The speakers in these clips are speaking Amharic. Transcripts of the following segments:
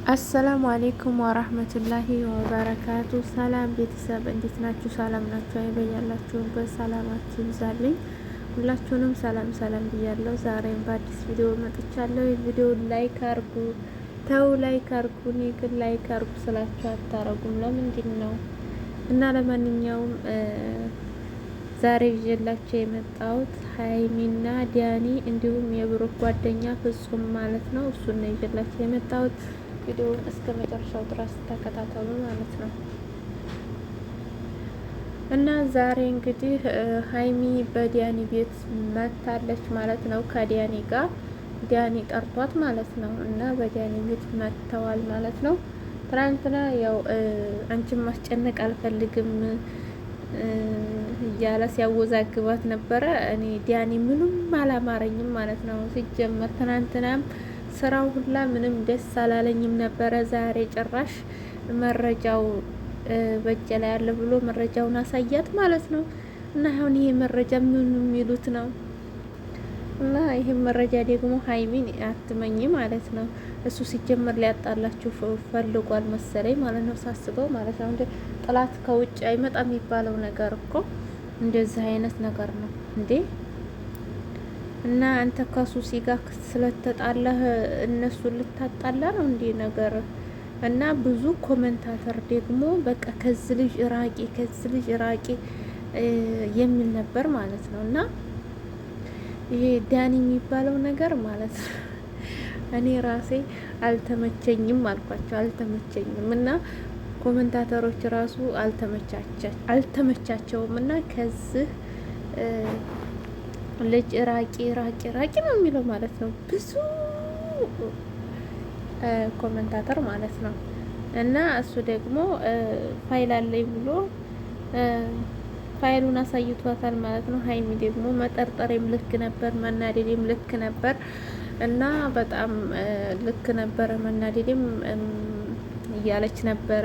አሰላሙ አሌይኩም ወራህመቱላሂ ወበረካቱ። ሰላም ቤተሰብ እንዴት ናችሁ? ሰላም ናችሁ? አይበያላችሁበት ሰላማችሁ ይብዛልኝ። ሁላችሁንም ሰላም ሰላም ብያለሁ። ዛሬም በአዲስ ቪዲዮ መጥቻለሁ። የቪዲዮ ላይክ አርጉ፣ ተው ላይክ አርጉ። እኔ ግን ላይክ አርጉ ስላችሁ አታረጉም፣ ለምንድን ነው? እና ለማንኛውም ዛሬ ይዤላችሁ የመጣሁት ሀይሚና ዲያኒ እንዲሁም የብሩክ ጓደኛ ፍጹም ማለት ነው። እሱን ነው ይዤላችሁ የመጣሁት። ቪዲዮውን እስከ መጨረሻው ድረስ ተከታተሉ ማለት ነው። እና ዛሬ እንግዲህ ሀይሚ በዲያኒ ቤት መታለች ማለት ነው። ከዲያኒ ጋር ዲያኒ ጠርቷት ማለት ነው። እና በዲያኒ ቤት መጥተዋል ማለት ነው። ትናንትና ያው አንቺን ማስጨነቅ አልፈልግም እያለ ሲያወዛግባት ነበረ። እኔ ዲያኒ ምንም አላማረኝም ማለት ነው። ሲጀመር ትናንትናም ስራው ሁላ ምንም ደስ አላለኝም ነበረ። ዛሬ ጭራሽ መረጃው በእጄ ላይ ያለ ብሎ መረጃውን አሳያት ማለት ነው። እና አሁን ይሄ መረጃ ምን የሚሉት ነው? እና ይሄ መረጃ ደግሞ ሀይሚን አትመኝ ማለት ነው። እሱ ሲጀመር ሊያጣላችሁ ፈልጓል መሰለኝ ማለት ነው፣ ሳስበው ማለት ነው። እንደ ጥላት ከውጭ አይመጣም የሚባለው ነገር እኮ እንደዚህ አይነት ነገር ነው እንዴ። እና አንተ ከሱሲ ጋር ስለተጣላህ እነሱን ልታጣላ ነው እንዴ ነገር? እና ብዙ ኮመንታተር ደግሞ በቃ ከዚህ ልጅ ራቂ፣ ከዚህ ልጅ ራቂ የሚል ነበር ማለት ነው። እና ይሄ ዳኒ የሚባለው ነገር ማለት ነው እኔ ራሴ አልተመቸኝም አልኳቸው፣ አልተመቸኝም። እና ኮመንታተሮች ራሱ አልተመቻቸውም። እና ከዚህ ልጅ ራቂ ራቂ ራቂ ነው የሚለው ማለት ነው፣ ብዙ ኮመንታተር ማለት ነው። እና እሱ ደግሞ ፋይል አለኝ ብሎ ፋይሉን አሳይቷታል ማለት ነው። ሀይሚ ደግሞ መጠርጠሬም ልክ ነበር፣ መናደዴም ልክ ነበር። እና በጣም ልክ ነበረ፣ መናደዴም እያለች ነበረ።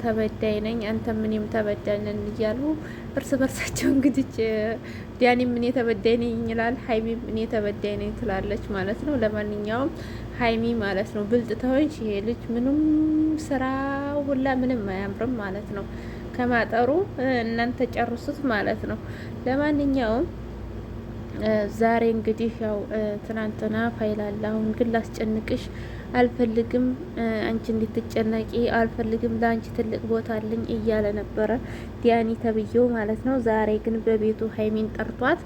ተበዳይ ነኝ አንተም እኔም ተበዳይ ነን እያሉ እርስ በርሳቸው እንግዲህ ዲያኒም እኔ ተበዳይ ነኝ ይላል፣ ሀይሚም እኔ ተበዳይ ነኝ ትላለች ማለት ነው። ለማንኛውም ሀይሚ ማለት ነው ብልጥ ተሆንሽ ይሄ ልጅ ምንም ስራ ሁላ ምንም አያምርም ማለት ነው። ከማጠሩ እናንተ ጨርሱት ማለት ነው። ለማንኛውም ዛሬ እንግዲህ ያው ትናንትና ፋይል አለ። አሁን ግን ላስጨንቅሽ አልፈልግም፣ አንቺ እንድትጨነቂ አልፈልግም፣ ለአንቺ ትልቅ ቦታ አለኝ እያለ ነበረ ዲያኒ ተብዬው ማለት ነው። ዛሬ ግን በቤቱ ሀይሚን ጠርቷት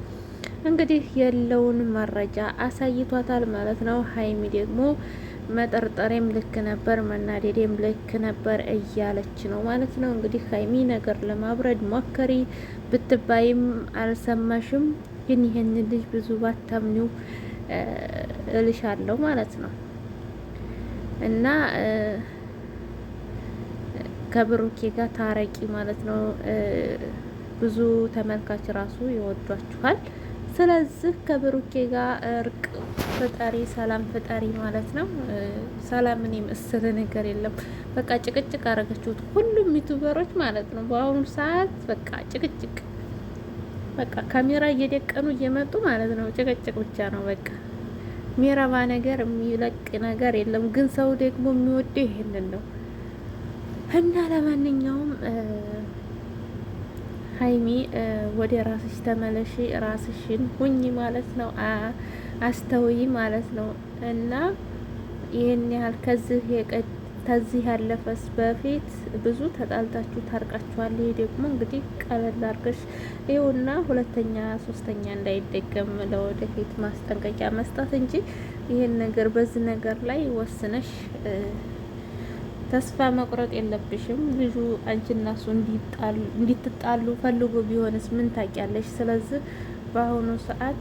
እንግዲህ የለውን መረጃ አሳይቷታል ማለት ነው። ሀይሚ ደግሞ መጠርጠሬም ልክ ነበር፣ መናደዴም ልክ ነበር እያለች ነው ማለት ነው። እንግዲህ ሀይሚ ነገር ለማብረድ ሞከሪ ብትባይም አልሰማሽም። ግን ይሄን ልጅ ብዙ ባታምኒው እልሻለሁ ማለት ነው። እና ከብሩኬ ጋር ታረቂ ማለት ነው። ብዙ ተመልካች ራሱ ይወዷችኋል። ስለዚህ ከብሩኬ ጋር እርቅ ፍጠሪ፣ ሰላም ፍጠሪ ማለት ነው። ሰላምን የመሰለ ነገር የለም። በቃ ጭቅጭቅ አረጋችሁት ሁሉም ዩቱበሮች ማለት ነው። በአሁኑ ሰዓት በቃ ጭቅጭቅ፣ በቃ ካሜራ እየደቀኑ እየመጡ ማለት ነው። ጭቅጭቅ ብቻ ነው በቃ። ሚረባ ነገር የሚለቅ ነገር የለም። ግን ሰው ደግሞ የሚወደው ይሄንን ነው። እና ለማንኛውም ሀይሚ ወደ ራስሽ ተመለሺ፣ ራስሽን ሁኚ ማለት ነው። አስተውይ ማለት ነው። እና ይሄን ያህል ከዚህ ያለፈስ በፊት ብዙ ተጣልታችሁ ታርቃችኋል። ይሄ ደግሞ እንግዲህ ቀለል አድርገሽ ይኸውና ሁለተኛ ሶስተኛ እንዳይደገም ለወደፊት ማስጠንቀቂያ መስጠት እንጂ ይሄን ነገር በዚህ ነገር ላይ ወስነሽ ተስፋ መቁረጥ የለብሽም። ልጁ አንቺና እሱ እንዲትጣሉ ፈልጎ ቢሆንስ ምን ታውቂያለሽ? ስለዚህ በአሁኑ ሰዓት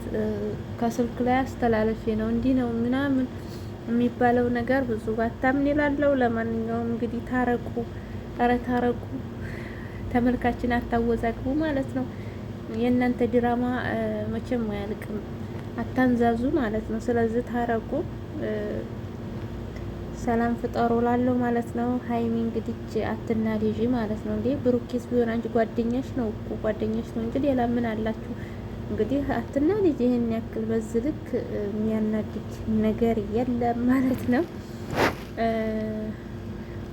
ከስልክ ላይ አስተላለፊ ነው እንዲህ ነው ምናምን የሚባለው ነገር ብዙ ባታምን ይላለው። ለማንኛውም እንግዲህ ታረቁ፣ ኧረ ታረቁ፣ ተመልካችን አታወዛግቡ ማለት ነው። የእናንተ ድራማ መቼም አያልቅም፣ አታንዛዙ ማለት ነው። ስለዚህ ታረቁ፣ ሰላም ፍጠሩ ላለው ማለት ነው። ሀይሚ እንግዲህ አትናደጂ ማለት ነው። እንዴ ብሩኬስ ቢሆን አንቺ ጓደኛሽ ነው እኮ ጓደኛሽ ነው እንጂ ሌላ ምን አላችሁ? እንግዲህ አትናደጂ። ይሄን ያክል በዚህ ልክ የሚያናድድ ነገር የለም ማለት ነው።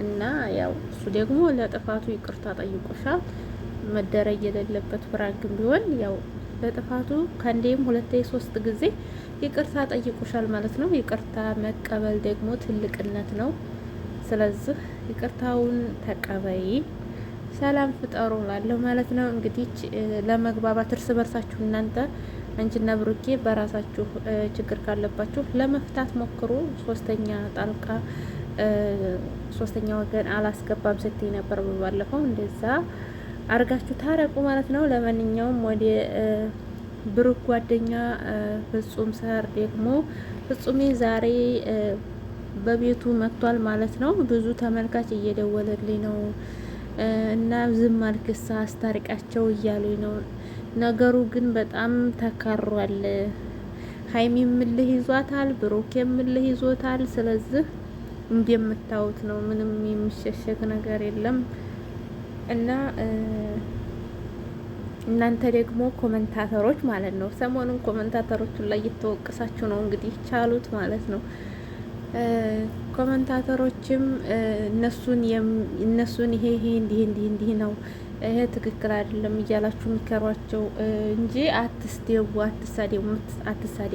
እና ያው እሱ ደግሞ ለጥፋቱ ይቅርታ ጠይቆሻል። መደረግ የሌለበት ፍራንክም ቢሆን ያው ለጥፋቱ ከአንዴም ሁለቴ ሶስት ጊዜ ይቅርታ ጠይቆሻል ማለት ነው። ይቅርታ መቀበል ደግሞ ትልቅነት ነው። ስለዚህ ይቅርታውን ተቀበይ፣ ሰላም ፍጠሩ ላለሁ ማለት ነው። እንግዲህ ለመግባባት እርስ በርሳችሁ እናንተ አንቺና ብሩኬ በራሳችሁ ችግር ካለባችሁ ለመፍታት ሞክሩ። ሶስተኛ ወገን አላስገባም ስትይ ነበር ባለፈው። እንደዛ አርጋችሁ ታረቁ ማለት ነው። ለማንኛውም ወደ ብሩክ ጓደኛ ፍጹም ሰር ደግሞ ፍጹሜ ዛሬ በቤቱ መጥቷል ማለት ነው። ብዙ ተመልካች እየደወለልኝ ነው እና ዝም አልክሳ አስታርቃቸው እያሉኝ ነው። ነገሩ ግን በጣም ተካሯል። ሀይሚ ምልህ ይዟታል፣ ብሩክ ምልህ ይዞታል። ስለዚህ እንደምታዩት ነው። ምንም የሚሸሸግ ነገር የለም እና እናንተ ደግሞ ኮመንታተሮች ማለት ነው፣ ሰሞኑን ኮመንታተሮቹን ላይ እየተወቀሳችሁ ነው። እንግዲህ ቻሉት ማለት ነው። ኮመንታተሮችም እነሱን ይሄ እንዲህ ነው፣ ይሄ ትክክል አይደለም እያላችሁ የሚከሯቸው እንጂ አትስደቡ፣ አትሳደቡ።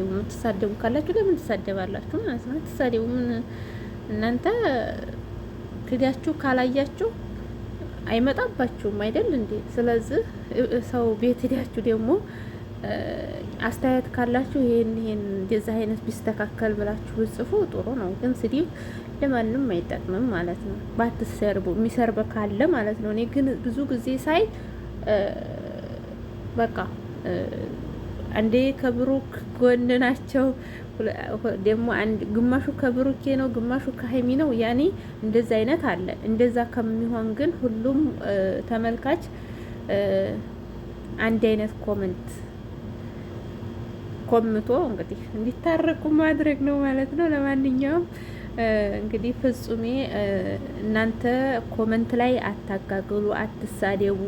የምትሳደቡ ካላችሁ ለምን ትሳደባላችሁ ማለት ነው። አትሳደቡ። ምን እናንተ ክዳችሁ ካላያችሁ አይመጣባችሁም አይደል እንዴ? ስለዚህ ሰው ቤት ሄዳችሁ ደግሞ አስተያየት ካላችሁ ይሄን እንደዛ አይነት ቢስተካከል ብላችሁ ብጽፉ ጥሩ ነው። ግን ስድብ ለማንም አይጠቅምም ማለት ነው። ባትሰርቡ፣ የሚሰርበ ካለ ማለት ነው። እኔ ግን ብዙ ጊዜ ሳይ በቃ አንዴ ከብሩክ ጎን ናቸው፣ ደግሞ ግማሹ ከብሩኬ ነው፣ ግማሹ ከሀይሚ ነው። ያኔ እንደዛ አይነት አለ። እንደዛ ከሚሆን ግን ሁሉም ተመልካች አንድ አይነት ኮምቶ እንግዲህ እንዲታረቁ ማድረግ ነው ማለት ነው። ለማንኛውም እንግዲህ ፍጹሜ እናንተ ኮመንት ላይ አታጋግሉ፣ አትሳደቡ፣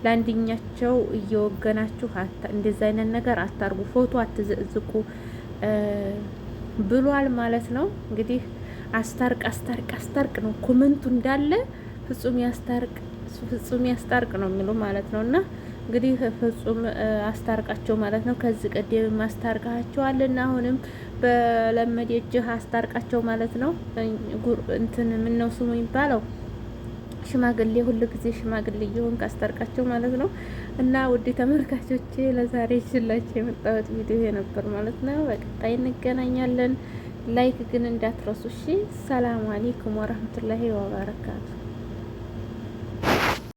ለአንድኛቸው እየወገናችሁ እንደዛ አይነት ነገር አታርጉ፣ ፎቶ አትዘዝቁ ብሏል ማለት ነው። እንግዲህ አስታርቅ ነው ኮመንቱ እንዳለ ፍጹም ያስታርቅ ነው የሚሉ ማለት ነው። እና እንግዲህ ፍጹም አስታርቃቸው ማለት ነው። ከዚህ ቀደም ማስታርቃቸዋልና አሁንም በለመደ እጅህ አስታርቃቸው ማለት ነው። እንትን ምን ነው ስሙ የሚባለው ሽማግሌ፣ ሁሉ ጊዜ ሽማግሌ እየሆንክ አስታርቃቸው ማለት ነው። እና ውድ ተመልካቾቼ ለዛሬ ይዤላችሁ የመጣሁት ቪዲዮ ነበር ማለት ነው። በቀጣይ እንገናኛለን። ላይክ ግን እንዳትረሱ እሺ። ሰላም አለይኩም ወራህመቱላሂ ወበረካቱ።